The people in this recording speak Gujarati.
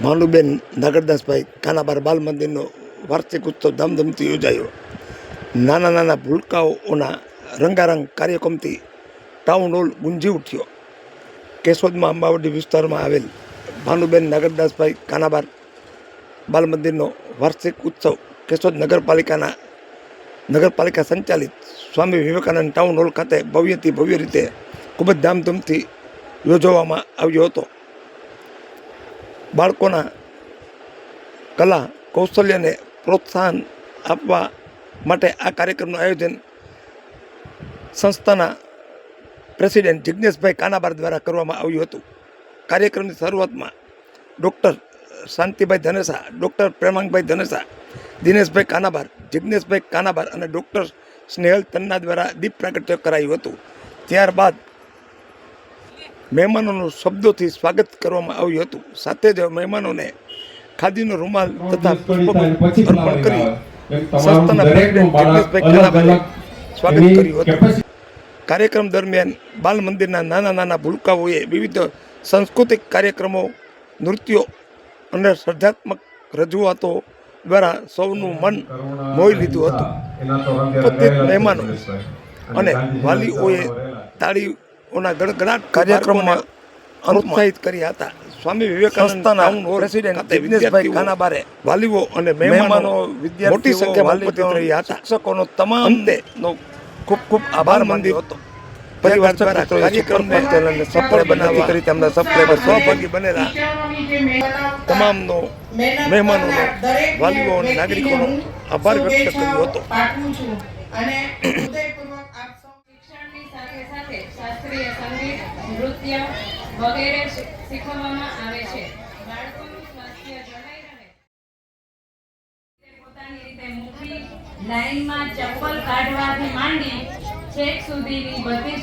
ભાનુબેન નાગરદાસભાઈ કાનાબાર બાલ મંદિરનો વાર્ષિક ઉત્સવ ધામધૂમથી યોજાયો. નાના નાના ભૂલકાઓના રંગારંગ કાર્યક્રમથી ટાઉન હોલ ગુંજી ઉઠ્યો. કેશોદમાં અંબાવડી વિસ્તારમાં આવેલ ભાનુબેન નાગરદાસભાઈ કાનાબાર બાલ મંદિરનો વાર્ષિક ઉત્સવ કેશોદ નગરપાલિકા સંચાલિત સ્વામી વિવેકાનંદ ટાઉન હોલ ખાતે ભવ્યથી ભવ્ય રીતે ખૂબ જ ધામધૂમથી યોજવામાં આવ્યો હતો. બાળકોના કલા કૌશલ્યને પ્રોત્સાહન આપવા માટે આ કાર્યક્રમનું આયોજન સંસ્થાના પ્રેસિડેન્ટ જિજ્ઞેશભાઈ કાનાબાર દ્વારા કરવામાં આવ્યું હતું. કાર્યક્રમની શરૂઆતમાં ડૉક્ટર શાંતિભાઈ ધનેસા, ડૉક્ટર પ્રેમાંગભાઈ ધનેસા, દિનેશભાઈ કાનાબાર, જિજ્ઞેશભાઈ કાનાબાર અને ડૉક્ટર સ્નેહલ તન્ના દ્વારા દીપ પ્રાગટ્ય કરાયું હતું. ત્યારબાદ મહેમાનોનું શબ્દોથી સ્વાગત કરવામાં આવ્યું હતું. સાથે જ મહેમાનોને ખાદીનો રૂમાલ તથા પુષ્પગુચ્છ અર્પણ કરી સંસ્થાના પ્રેસિડેન્ટ જિજ્ઞેશભાઈ કાનાબારે સ્વાગત કર્યું હતું. કાર્યક્રમ દરમિયાન બાલ મંદિરના નાના નાના ભૂલકાઓએ વિવિધ સાંસ્કૃતિક કાર્યક્રમો, નૃત્યો અને સર્જનાત્મક રજૂઆતો દ્વારા સૌનું મન મોહી લીધું હતું. ઉપસ્થિત મહેમાનો અને વાલીઓએ તાળીઓના ગડગડાટ કાર્યક્રમમાં પ્રોત્સાહિત કર્યા હતા. Swami Vivekananda town hall president જિજ્ઞેશભાઈ કાનાબારે વાલીઓ અને મહેમાનો મોટી સંખ્યામાં ઉપસ્થિત રહ્યા હતા. શિક્ષકોનો તમામનો ખૂબ ખૂબ આભાર માન્યો હતો. પરિવાર દ્વારા કાર્યક્રમને સફળ બનાવવા કરી તેમના સબસ્ક્રાઇબર સહભાગી બનેલા તમામનો મહેમાનોનો, વાલીઓ અને નાગરિકોનો આભાર વ્યક્ત કર્યો હતો. શાસ્ત્રીય સંગીત, નૃત્ય વગેરે શીખવવામાં આવે છે. બાળકોનું સ્વાસ્થ્ય જળવાઈ રહે પોતાની રીતે મૂકી લાઈનમાં ચપ્પલ કાઢવાથી માંડી છેક સુધીની બધી